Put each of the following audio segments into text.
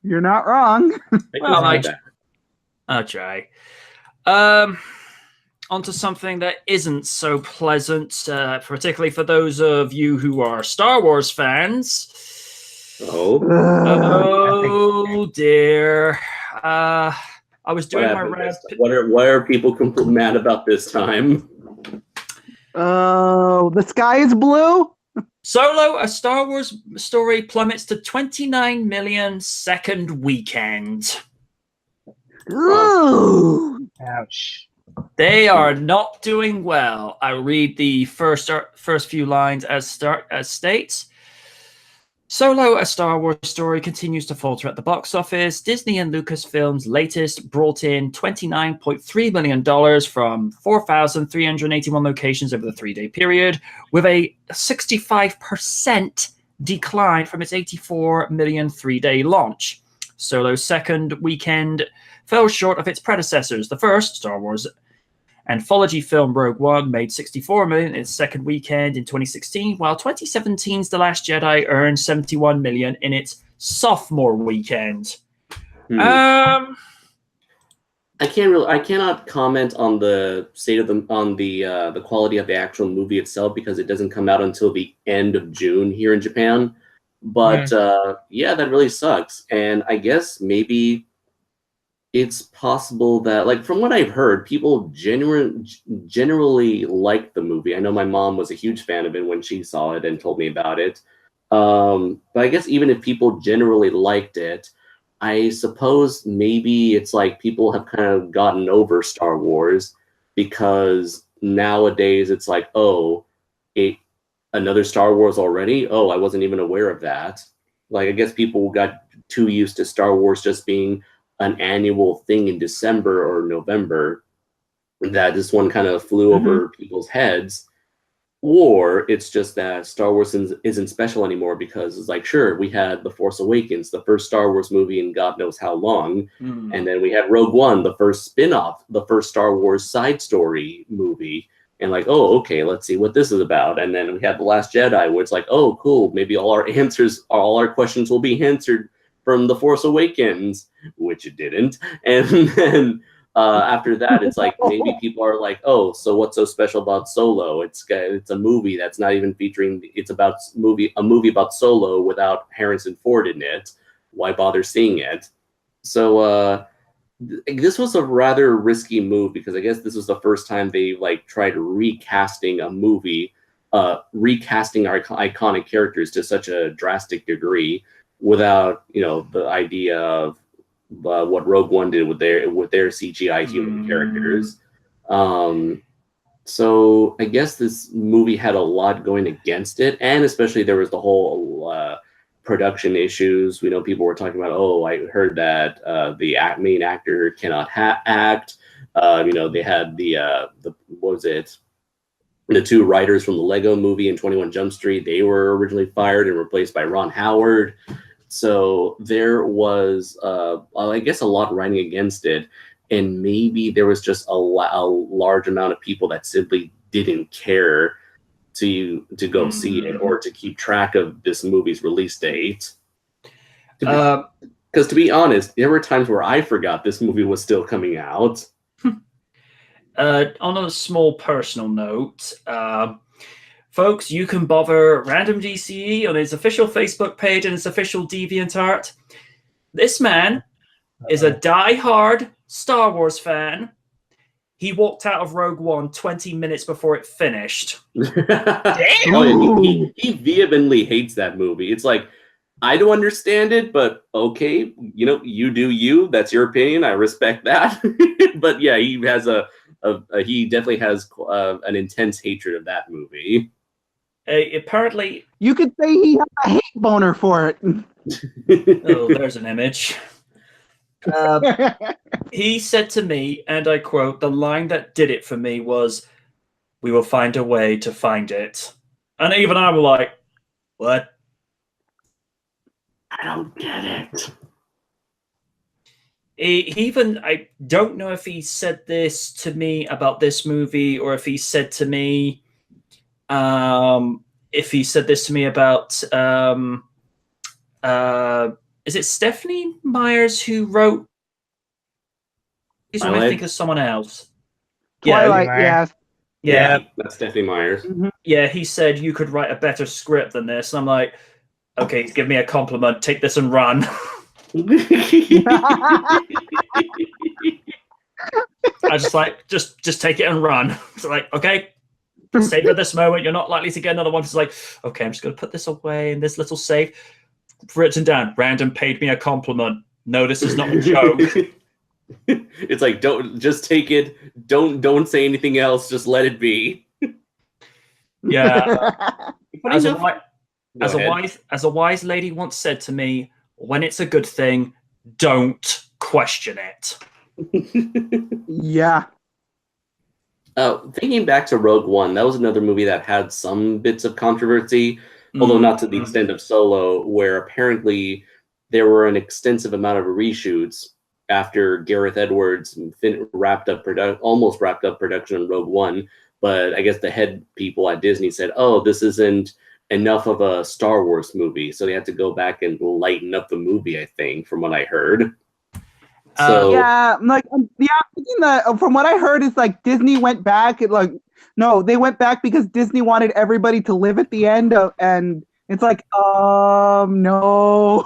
You're not wrong. Well, I'll try. Onto something that isn't so pleasant, particularly for those of you who are Star Wars fans. Oh dear. I was doing my rap. What are people mad about this time? Oh, the sky is blue. Solo, a Star Wars story, plummets to 29 million second weekend. Ooh. Ouch. They are not doing well. I read the first few lines as states. Solo, a Star Wars story, continues to falter at the box office. Disney and Lucasfilm's latest brought in $29.3 million from 4,381 locations over the 3-day period, with a 65% decline from its 84 million 3-day launch. Solo's second weekend fell short of its predecessors. The first, Star Wars anthology film Rogue One, made $64 million in its second weekend in 2016, while 2017's The Last Jedi earned $71 million in its sophomore weekend. I cannot comment on the state of the quality of the actual movie itself because it doesn't come out until the end of June here in Japan. But yeah, that really sucks. And I guess maybe it's possible that, like, from what I've heard, people generally like the movie. I know my mom was a huge fan of it when she saw it and told me about it. But I guess even if people generally liked it, I suppose maybe it's like people have kind of gotten over Star Wars because nowadays it's like, oh, another Star Wars already? Oh, I wasn't even aware of that. Like, I guess people got too used to Star Wars just being an annual thing in December or November that this one kind of flew over people's heads. Or it's just that Star Wars isn't special anymore because it's like, sure, we had The Force Awakens, the first Star Wars movie in God knows how long. And then we had Rogue One, the first spin-off, the first Star Wars side story movie. And like, oh, okay, let's see what this is about. And then we had The Last Jedi, where it's like, oh, cool, maybe all our questions will be answered from The Force Awakens, which it didn't. And then after that, it's like maybe people are like, oh, so what's so special about Solo? It's a movie that's not even featuring. It's about a movie about Solo without Harrison Ford in it. Why bother seeing it? So this was a rather risky move because I guess this was the first time they like tried recasting a movie, recasting our iconic characters to such a drastic degree without, you know, the idea of what Rogue One did with their CGI human characters. So I guess this movie had a lot going against it, and especially there was the whole production issues. We know people were talking about, oh, I heard that the main actor cannot act. You know, they had the what was it? The two writers from the Lego Movie and 21 Jump Street, they were originally fired and replaced by Ron Howard. So there was, I guess, a lot riding against it. And maybe there was just a large amount of people that simply didn't care to go see it or to keep track of this movie's release date. Because to be honest, there were times where I forgot this movie was still coming out. On a small personal note, folks, you can bother Random DCE on his official Facebook page and his official DeviantArt. This man is a die-hard Star Wars fan. He walked out of Rogue One 20 minutes before it finished. Damn! Oh, yeah, he vehemently hates that movie. It's like, I don't understand it, but okay, you know, you do you. That's your opinion. I respect that. But yeah, he has he definitely has an intense hatred of that movie. Apparently, you could say he has a hate boner for it. Oh, there's an image. He said to me, and I quote, the line that did it for me was, "We will find a way to find it." And even I was like, what? I don't get it. I don't know if he said this to me about this movie or if he said to me, about, is it Stephanie Myers who wrote? He's when I think of someone else. Twilight, yeah. yes. Yeah, that's Stephanie Myers. yeah. He said you could write a better script than this, and I'm like, okay, give me a compliment. Take this and run. I just like just take it and run. So like, okay, savor this moment. You're not likely to get another one. It's like, okay, I'm just gonna put this away in this little safe. Written down. Random paid me a compliment. No, this is not a joke. It's like, don't just take it. Don't say anything else. Just let it be. Yeah. As a wise lady once said to me, when it's a good thing, don't question it. Yeah. Thinking back to Rogue One, that was another movie that had some bits of controversy, although not to the extent of Solo, where apparently there were an extensive amount of reshoots after Gareth Edwards almost wrapped up production on Rogue One. But I guess the head people at Disney said, "Oh, this isn't enough of a Star Wars movie," so they had to go back and lighten up the movie. I think, from what I heard. So yeah, like from what I heard is like Disney went back. They went back because Disney wanted everybody to live at the end, and it's like, no,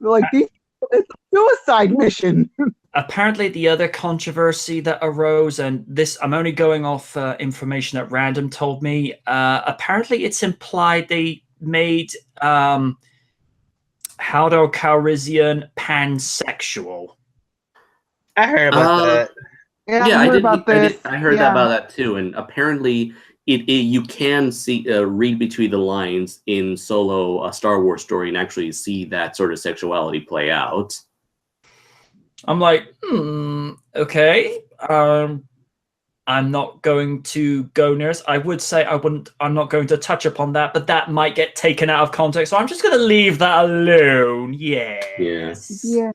like it's a suicide mission. Apparently, the other controversy that arose, and this I'm only going off information that Random told me. Apparently, it's implied they made Haldo Calrissian pansexual. I heard about that. Yeah, I heard about this. I heard about that too, and apparently, you can see read between the lines in Solo, a Star Wars story, and actually see that sort of sexuality play out. I'm like, okay. I'm not going to go near us. I would say I'm not going to touch upon that, but that might get taken out of context. So I'm just going to leave that alone. Yes. Yeah.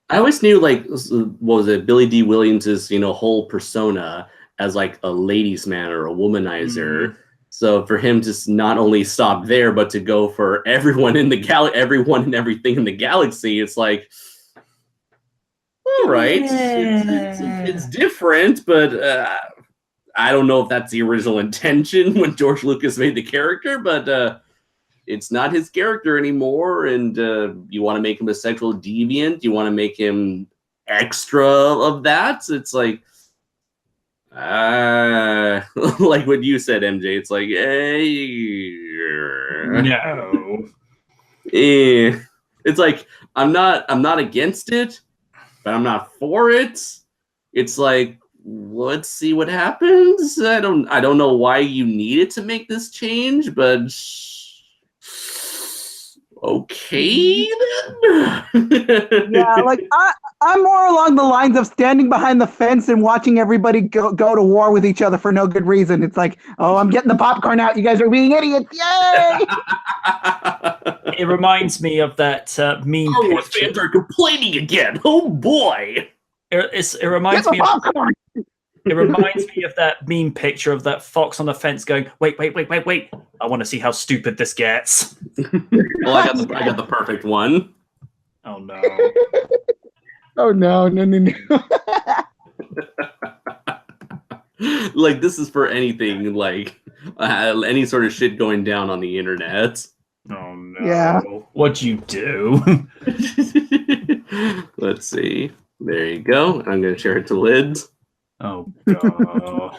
I always knew, like, what was it, Billy D. Williams's, whole persona as like a ladies' man or a womanizer. So for him to not only stop there, but to go for everyone in the everyone and everything in the galaxy, it's like, all right, it's different, but I don't know if that's the original intention when George Lucas made the character, but it's not his character anymore. And you want to make him a sexual deviant? You want to make him extra of that? It's like, like what you said, MJ. It's like, No. It's like I'm not against it, but I'm not for it. It's like, let's see what happens. I don't know why you needed to make this change, but okay then. Yeah, like I'm more along the lines of standing behind the fence and watching everybody go to war with each other for no good reason. It's like, oh, I'm getting the popcorn out. You guys are being idiots. Yay! It reminds me of that meme picture. Fans are complaining again. Oh boy! It reminds me. It reminds me of that meme picture of that fox on the fence going, wait. I want to see how stupid this gets. Well, I got the perfect one. Oh no. Oh no. Like, this is for anything, like any sort of shit going down on the internet. Oh no. Yeah. What'd you do? Let's see. There you go. I'm gonna share it to Lids. Oh god.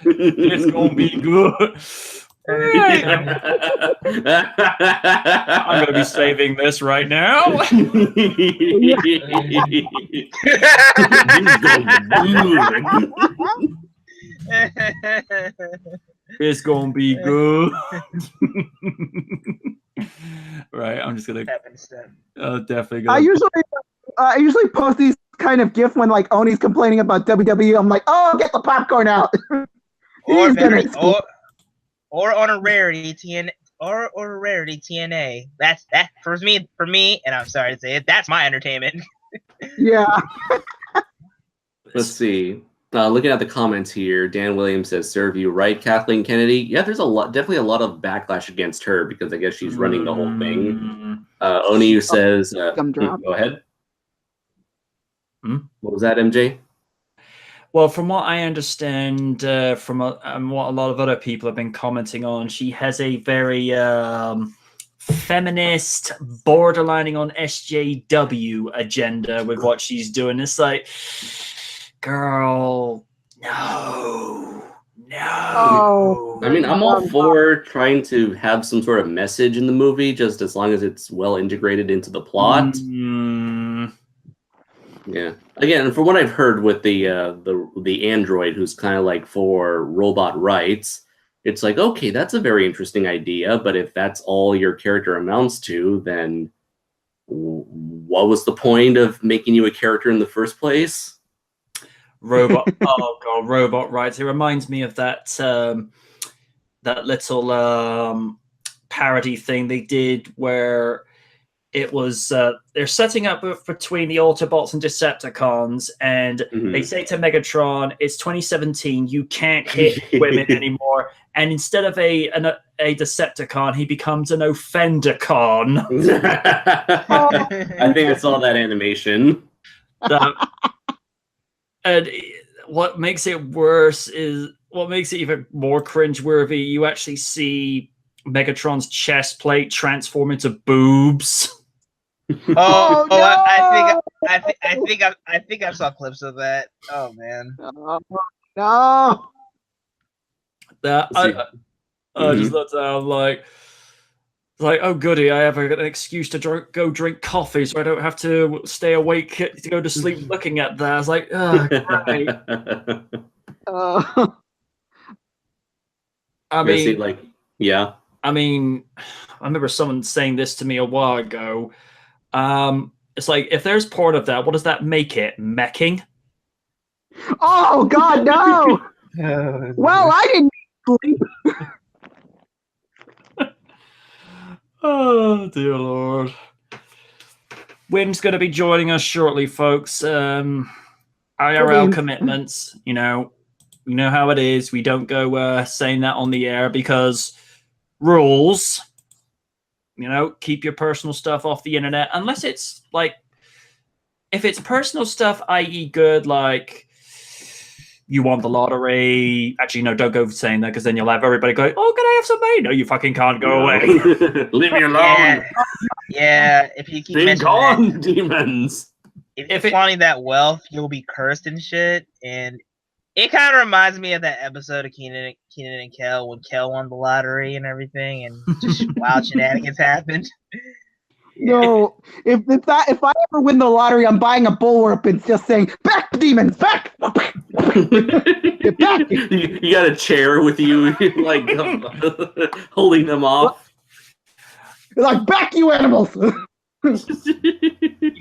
It's gonna be good. I'm gonna be saving this right now. It's gonna be good. Right, I'm just gonna definitely gonna. I usually post these kind of gifs when like Oni's complaining about WWE. I'm like, oh, get the popcorn out. or on a rarity TNA or a rarity TNA. That's that for me, and I'm sorry to say it, that's my entertainment. Yeah. Let's see. Looking at the comments here, Dan Williams says, "Serve you right, Kathleen Kennedy." Yeah, there's definitely a lot of backlash against her because I guess she's running the whole thing. Oniu says, "Go ahead." What was that, MJ? Well, from what I understand, from what a lot of other people have been commenting on, she has a very feminist, borderlining on SJW agenda with what she's doing. It's like, girl, no. Oh. I mean, I'm all for trying to have some sort of message in the movie, just as long as it's well integrated into the plot. Yeah. Again, from what I've heard with the android who's kind of like for robot rights, it's like, okay, that's a very interesting idea, but if that's all your character amounts to, then what was the point of making you a character in the first place? Robot robot rights. It reminds me of that that little parody thing they did where it was they're setting up between the Autobots and Decepticons, and they say to Megatron, "It's 2017. You can't hit women anymore." And instead of a Decepticon, he becomes an Offendercon. I think I saw that animation. And what makes it worse is what makes it even more cringeworthy. You actually see Megatron's chest plate transform into boobs. Oh, no! I think I saw clips of that. Oh man. No. I just looked down like, oh goody, I have an excuse to go drink coffee, so I don't have to stay awake to go to sleep looking at that. I was like, oh, great. I mean, yeah. I mean, I remember someone saying this to me a while ago. It's like, if there's porn of that, what does that make it? Meching? Oh God, no! Well, I didn't sleep. Oh dear Lord. Wynn's going to be joining us shortly, folks. IRL commitments, you know how it is. We don't go saying that on the air because rules. Keep your personal stuff off the internet unless it's like, if it's personal stuff, i.e. good, like you won the lottery. Actually, no, don't go saying that because then you'll have everybody going, "Oh, can I have some money?" No, you fucking can't go away. Leave me alone. Yeah, if you keep mentioning that, demons. If you're flaunting that wealth, you'll be cursed and shit. And it kind of reminds me of that episode of Kenan and Kel when Kel won the lottery and everything, and just wild shenanigans happened. No, if I ever win the lottery, I'm buying a bullwhip and just saying, "Back, demons, back!" Get back! You got a chair with you, like holding them off. Like, back, you animals! You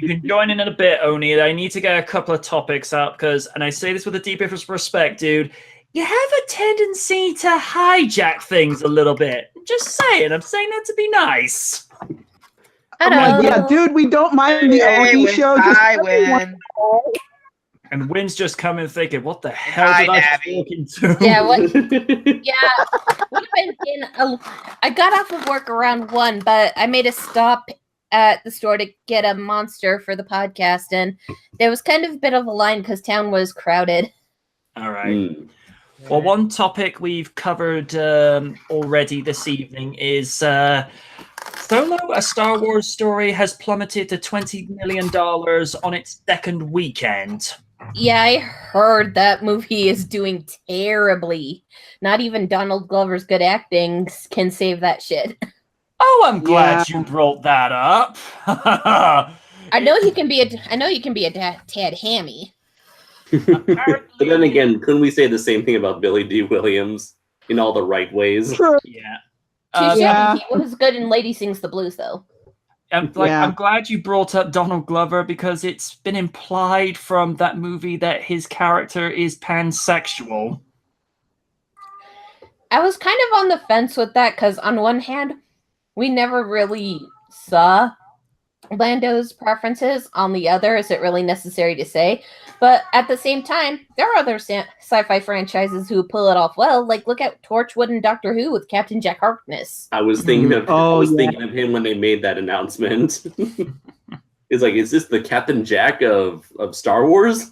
can join in a bit, Oni. I need to get a couple of topics out and I say this with the deepest respect, dude. You have a tendency to hijack things a little bit. Just saying. I'm saying that to be nice. Yeah, dude, we don't mind the OD show. And Wynn's just coming thinking, what the hell did I just walk into? Yeah, I got off of work around 1, but I made a stop at the store to get a monster for the podcast, and there was kind of a bit of a line because town was crowded. All right. Well, one topic we've covered already this evening is Solo, a Star Wars story, has plummeted to $20 million on its second weekend. Yeah, I heard that movie is doing terribly. Not even Donald Glover's good acting can save that shit. Oh, I'm glad you brought that up. I know you can be a tad hammy. But then again, couldn't we say the same thing about Billy D. Williams in all the right ways? True. Yeah. He was good in Lady Sings the Blues, though. I'm glad you brought up Donald Glover because it's been implied from that movie that his character is pansexual. I was kind of on the fence with that because on one hand, we never really saw Lando's preferences. On the other, is it really necessary to say? But at the same time, there are other sci-fi franchises who pull it off well. Like, look at Torchwood and Doctor Who with Captain Jack Harkness. I was thinking of thinking of him when they made that announcement. It's like, is this the Captain Jack of Star Wars?